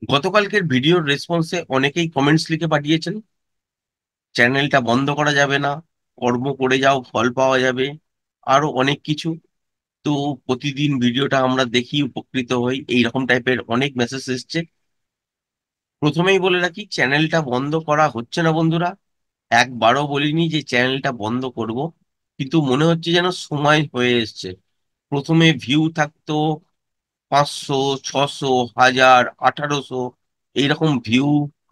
গতকালকের ভিডিওর রেসপন্সে অনেকেই কমেন্টস লিখে পাঠিয়েছেন, চ্যানেলটা বন্ধ করা যাবে না, কর্ম করে যাও ফল পাওয়া যাবে, আরো অনেক কিছু। তো প্রতিদিন ভিডিওটা আমরা দেখি, উপকৃত হই, এইরকম টাইপের অনেক মেসেজ এসছে। প্রথমেই বলে রাখি, চ্যানেলটা বন্ধ করা হচ্ছে না বন্ধুরা। একবারও বলিনি যে চ্যানেলটা বন্ধ করব, কিন্তু মনে হচ্ছে যেন সময় হয়ে এসছে। প্রথমে ভিউ থাকতো 500, 600, 1000, 1800, এইরকম ভিউ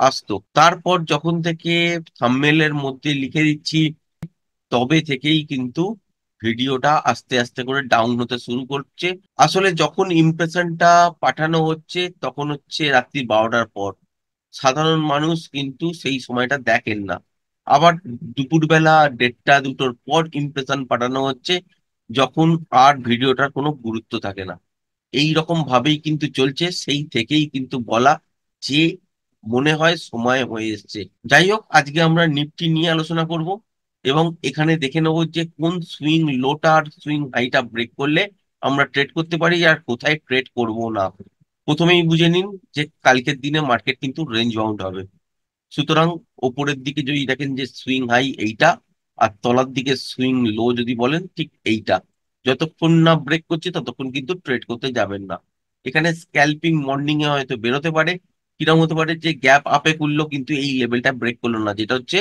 আসতো। তারপর যখন থেকে থাম্বনেলের মধ্যে লিখে দিচ্ছি, তবে থেকেই কিন্তু ভিডিওটা আস্তে আস্তে করে ডাউন হতে শুরু করছে। আসলে যখন ইমপ্রেশনটা পাঠানো হচ্ছে তখন হচ্ছে রাত্রি 12টার পর। সাধারণ মানুষ কিন্তু সেই সময়টা দেখেন না। আবার দুপুরবেলা 1:30, 2টোর পর ইমপ্রেশন পাঠানো হচ্ছে, যখন আর ভিডিওটার কোনো গুরুত্ব থাকে না। এই রকম ভাবেই কিন্তু চলছে, সেই থেকেই কিন্তু বলা যে মনে হয় সময় হয়ে এসেছে। যাই হোক, আজকে আমরা নিফটি নিয়ে আলোচনা করব এবং এখানে দেখে নেবো যে কোন সুইং লোটা আর সুইং হাইটা ব্রেক করলে আমরা ট্রেড করতে পারি আর কোথায় ট্রেড করব না। প্রথমেই বুঝে নিন যে কালকের দিনে মার্কেট কিন্তু রেঞ্জ বাউন্ড হবে। সুতরাং ওপরের দিকে যদি দেখেন যে সুইং হাই এইটা, আর তলার দিকে সুইং লো যদি বলেন ঠিক এইটা, যতক্ষণ না ব্রেক করছে ততক্ষণ কিন্তু ট্রেড করতে যাবেন না। এখানে স্ক্যাল্পিং মর্নিং এ হয়তো বেরোতে পারে। কিরকম হতে পারে, যে গ্যাপ আপে করলো কিন্তু এই লেভেলটা ব্রেক করলো না, যেটা হচ্ছে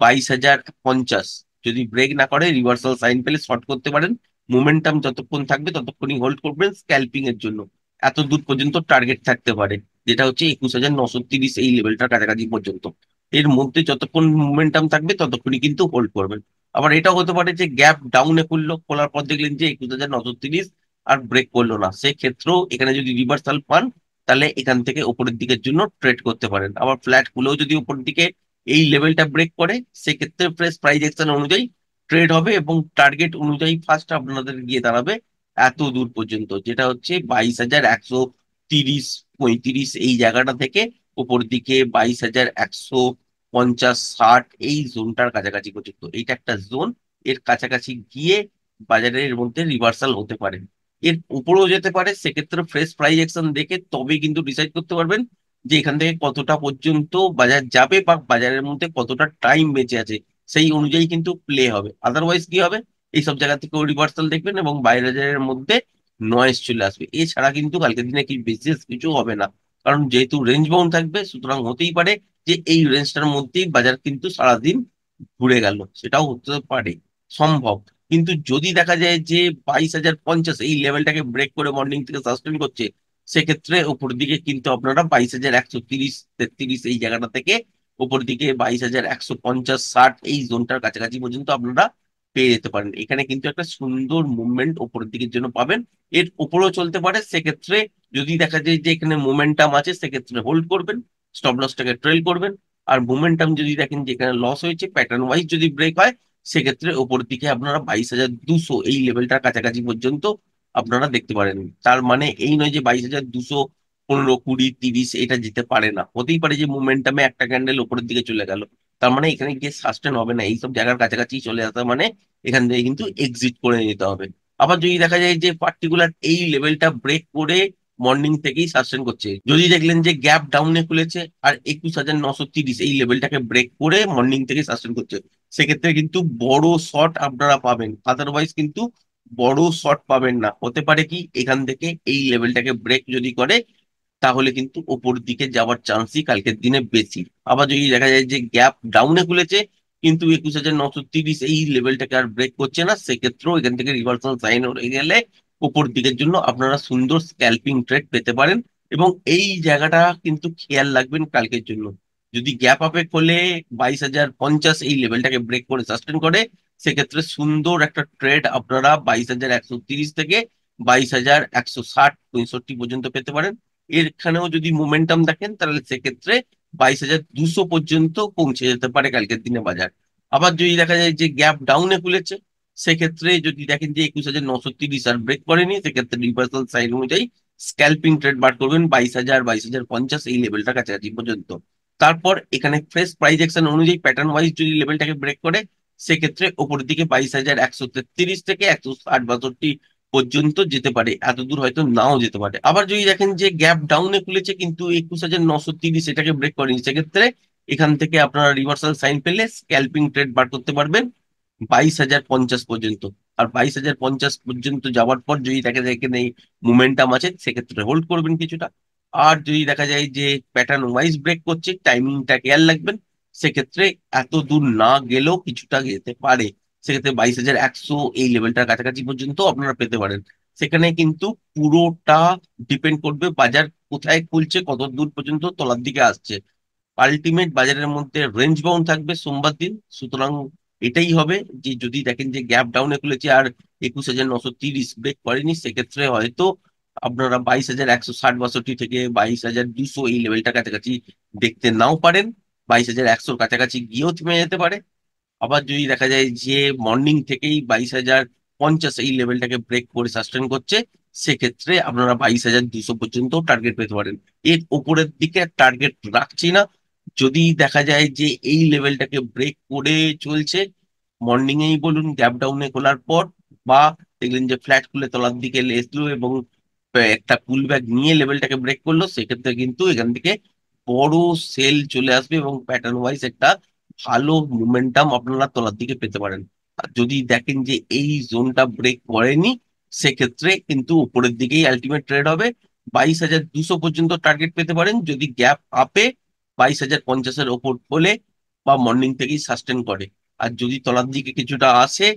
22,050। যদি ব্রেক না করে রিভার্সাল সাইন পেলে শর্ট করতে পারেন। মোমেন্টাম যতক্ষণ থাকবে ততক্ষণই হোল্ড করবেন স্ক্যাল্পিং এর জন্য। এত দূর পর্যন্ত টার্গেট থাকতে পারে, যেটা হচ্ছে 21,930, এই লেভেলটার কাছাকাছি পর্যন্ত। এর মধ্যে যতক্ষণ মোমেন্টাম থাকবে ততক্ষণই কিন্তু হোল্ড করবেন। আবার এটাও হতে পারে যে গ্যাপ ডাউনে খুললো, খোলার পর দেখলেন যে 21,930 আর ব্রেক করলো না, সেক্ষেত্রেও এখানে যদি রিভার্সাল পান তাহলে এখান থেকে উপরের দিকের জন্য ট্রেড করতে পারেন। আবার ফ্ল্যাট খুলেও যদি উপরের দিকে এই লেভেলটা ব্রেক করে, সেক্ষেত্রে ফ্রেশ প্রাইস অ্যাকশন অনুযায়ী ট্রেড হবে এবং টার্গেট অনুযায়ী ফার্স্ট আপনাদের গিয়ে দাঁড়াবে এত দূর পর্যন্ত, যেটা হচ্ছে 22,130, 35, এই জায়গাটা থেকে উপর দিকে 22,150, 60, এই জোনটার কাছাকাছি পর্যন্ত। এইটা একটা জোন, এর কাছাকাছি গিয়ে বাজারের মধ্যে রিভার্সাল হতে পারে। এর উপরেও যেতে পারে, সেক্ষেত্রে ফ্রেশ প্রাইস অ্যাকশন দেখে তবে কিন্তু ডিসাইড করতে পারবেন যে এখান থেকে কতটা পর্যন্ত বাজার যাবে বা বাজারের মধ্যে কতটা টাইম বেঁচে আছে, সেই অনুযায়ী কিন্তু প্লে হবে। আদারওয়াইজ কি হবে, এইসব জায়গা থেকেও রিভার্সাল দেখবেন এবং বাজারের মধ্যে নয়েজ চলে আসবে। এছাড়া কিন্তু কালকের দিনে কি বিশেষ কিছু হবে না, কারণ যেহেতু রেঞ্জ বাউন্ড থাকবে, সুতরাং হতেই পারে যে এই রেঞ্জটার মধ্যেই বাজার কিন্তু সারাদিন ঘুরে গেল, সেটাও হতে পারে, সম্ভব। কিন্তু যদি দেখা যায় যে 22,050 এই লেভেলটাকে ব্রেক করে মর্নিং থেকে সাস্টেন করছে, সেক্ষেত্রে উপর দিকে কিন্তু আপনারা 22,130, 33, এই জায়গাটা থেকে উপর দিকে 22,150, 60, এই জোনটার কাছাকাছি পর্যন্ত আপনারা পেয়ে যেতে পারেন। এখানে কিন্তু একটা সুন্দর মুভমেন্ট উপরের দিকের জন্য পাবেন। এর উপরেও চলতে পারে, সেক্ষেত্রে যদি দেখা যায় যে এখানে মোমেন্টাম আছে, সেক্ষেত্রে হোল্ড করবেন, স্টপ লসটাকে ট্রেল করবেন। আর মোমেন্টাম যদি দেখেন যে এখানে লস হয়েছে, প্যাটার্ন ওয়াইজ যদি ব্রেক হয়, সেক্ষেত্রে ওপর দিকে আপনারা 22,200 এই লেভেলটার কাছাকাছি পর্যন্ত আপনারা দেখতে পারেন। তার মানে এই নয় যে 22,200, 15, 20, 30 এটা যেতে পারে না। হতেই পারে যে মোমেন্টামে একটা ক্যান্ডেল উপরের দিকে চলে গেল, তার মানে এখানে গিয়ে সাস্টেন হবে না। এইসব জায়গার কাছাকাছি চলে আসা মানে এখান থেকে কিন্তু এক্সিট করে নিতে হবে। আবার যদি দেখা যায় যে পার্টিকুলার এই লেভেলটা ব্রেক করে মর্নিং থেকেই সাস্টেন করছে, যদি দেখলেন যে গ্যাপ ডাউনে খুলেছে আর 21,930 এই লেভেলটাকে ব্রেক করে মর্নিং থেকে সাস্টেন করছে, সেক্ষেত্রে কিন্তু বড় শর্ট আপনারা পাবেন। আদারওয়াইজ কিন্তু বড় শর্ট পাবেন না। হতে পারে কি, এখান থেকে এই লেভেলটাকে ব্রেক যদি করে, তাহলে কিন্তু ওপর দিকে যাওয়ার চান্সই কালকের দিনে বেশি। আবার যদি দেখা যায় যে গ্যাপ ডাউনে খুলেছে কিন্তু 21,930 এই লেভেলটাকে আর ব্রেক করছে না, সেক্ষেত্রেও এখান থেকে রিভার্সাল সাইন হয়ে গেলে উপর দিকের জন্য আপনারা সুন্দর স্ক্যাল্পিং ট্রেড পেতে পারেন। এবং এই জায়গাটা কিন্তু খেয়াল রাখবেন কালকের জন্য। যদি গ্যাপ আপে খোলে 22,050 এই লেভেলটাকে ব্রেক করে সাস্টেন করে, সেক্ষেত্রে সুন্দর একটা ট্রেড আপনারা 22,130 থেকে 22,160, 65 পর্যন্ত পেতে পারেন। এখানেও যদি মোমেন্টাম দেখেন তাহলে সেক্ষেত্রে 2200 পর্যন্ত পৌঁছে যেতে পারে কালকের দিনে বাজার। আবার যদি দেখা যায় যে গ্যাপ ডাউনে খুলেছে, সেক্ষেত্রে যদি দেখেন যে 21,930 আর ব্রেক করেনি, সেক্ষেত্রে রিভার্সাল সাইন অনুযায়ী স্ক্যাল্পিং ট্রেড বার করবেন 22,000, 22,050 এই লেভেলটা কাছাকাছি পর্যন্ত। তারপর এখানে ফ্রেশ প্রাইস অ্যাকশন অনুযায়ী প্যাটার্ন ওয়াইজ যদি লেভেলটাকে ব্রেক করে, সেক্ষেত্রে ওপরের দিকে 22,133 থেকে 160, 62 পর্যন্ত যেতে পারে, এত দূর হয়তো নাও যেতে পারে। আবার যদি দেখেন যে গ্যাপ ডাউনে খুলেছে কিন্তু 21,930 এটাকে ব্রেক করেনি, সেক্ষেত্রে এখান থেকে আপনারা রিভার্সাল সাইন পেলে স্ক্যাল্পিং ট্রেড বার করতে পারবেন 22,050 পর্যন্ত। আর 22,050 পর্যন্ত যাওয়ার পর যদি দেখা যায় এখানে মোমেন্টাম আছে, সেক্ষেত্রে হোল্ড করবেন কিছুটা। আর যদি দেখা যায় যে প্যাটার্ন ওয়াইজ ব্রেক করছে, টাইমিংটা খেয়াল রাখবেন, সেক্ষেত্রে এত দূর না গেলেও কিছুটা যেতে পারে। সেক্ষেত্রে 22,100 এই লেভেলটার কাছাকাছি পর্যন্ত আপনারা পেতে পারেন। সেখানে কিন্তু পুরোটা ডিপেন্ড করবে বাজার কোথায় খুলছে, কত দূর পর্যন্ত তলার দিকে আসছে। আলটিমেট বাজারের মধ্যে রেঞ্জ বাউন্ড থাকবে সোমবার দিন। সুতরাং এটাই হবে যে যদি দেখেন যে গ্যাপ ডাউনে খুলেছে আর 21,930 ব্রেক করেনি, সেক্ষেত্রে হয়তো আপনারা 22,160-62 থেকে 22,200 এই লেভেলটা কাছাকাছি দেখতে নাও পারেন। 22,100 কাছাকাছি গিয়েও থেমে যেতে পারে। আবার যদি দেখা যায় যে মর্নিং থেকেই 22,050 এই লেভেলটাকে ব্রেক করে সাস্টেন করছে, সেক্ষেত্রে আপনারা 22,200 পর্যন্ত টার্গেট পেতে পারেন। এর উপরের দিকে টার্গেট রাখছি না। যদি দেখা যায় যে এই লেভেলটাকে ব্রেক করে চলছে, মর্নিং এই বলুন গ্যাপ ডাউনে খোলার পর, বা দেখলেন যে ফ্ল্যাট খুলে তলার দিকে এসলো এবং একটা পুল ব্যাক নিয়ে লেভেলটাকে ব্রেক করলো, সেক্ষেত্রে কিন্তু এখান থেকে বড় সেল চলে আসবে এবং প্যাটার্ন ওয়াইজ একটা ভালো মোমেন্টাম আপনারা তলার দিকে পেতে পারেন। আর যদি দেখেন যে এই জোনটা ব্রেক করেনি, সেক্ষেত্রে কিন্তু উপরের দিকেই আলটিমেট ট্রেড হবে। 22,200 পর্যন্ত টার্গেট পেতে পারেন যদি গ্যাপ আপে 22,050-এর ওপর হলে বা মর্নিং থেকেই সাস্টেন করে। আর যদি তলার দিকে কিছুটা আসে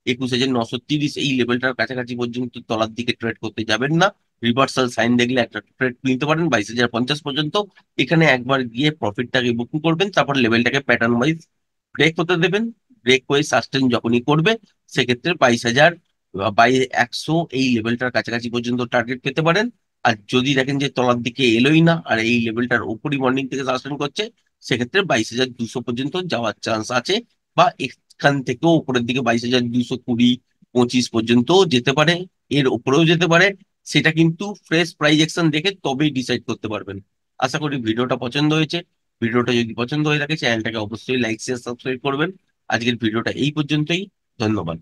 21,930 এই লেভেলটার কাছাকাছি পর্যন্ত তলার দিকে ট্রেড করতে যাবেন না। রিভার্সাল সাইন দেখলে একটা ট্রেড নিতে পারেন 22,050 পর্যন্ত। এখানে একবার গিয়ে প্রফিটটাকে বুকিং করবেন, তারপর লেভেলটাকে প্যাটার্ন ওয়াইজ ব্রেক হতে দেবেন। ব্রেক হয়ে সাস্টেন যখনই করবে, সেক্ষেত্রে 22,100 এই লেভেলটার কাছাকাছি পর্যন্ত টার্গেট পেতে পারেন। আর যদি দেখেন যে তলার দিকে এলোই না আর এই লেভেলটার উপরই মর্নিং থেকে সাস্টেন করছে, সেক্ষেত্রে 22,200 পর্যন্ত যাওয়ার চান্স আছে। বা এখান থেকেও উপরের দিকে 22,220, 25 পর্যন্ত যেতে পারে, এর উপরেও যেতে পারে। সেটা কিন্তু ফ্রেশ প্রাইস অ্যাকশন দেখে তবেই ডিসাইড করতে পারবেন। আশা করি ভিডিওটা পছন্দ হয়েছে। ভিডিওটা যদি পছন্দ হয়ে থাকে চ্যানেলটাকে অবশ্যই লাইক শেয়ার সাবস্ক্রাইব করবেন। আজকের ভিডিওটা এই পর্যন্তই। ধন্যবাদ।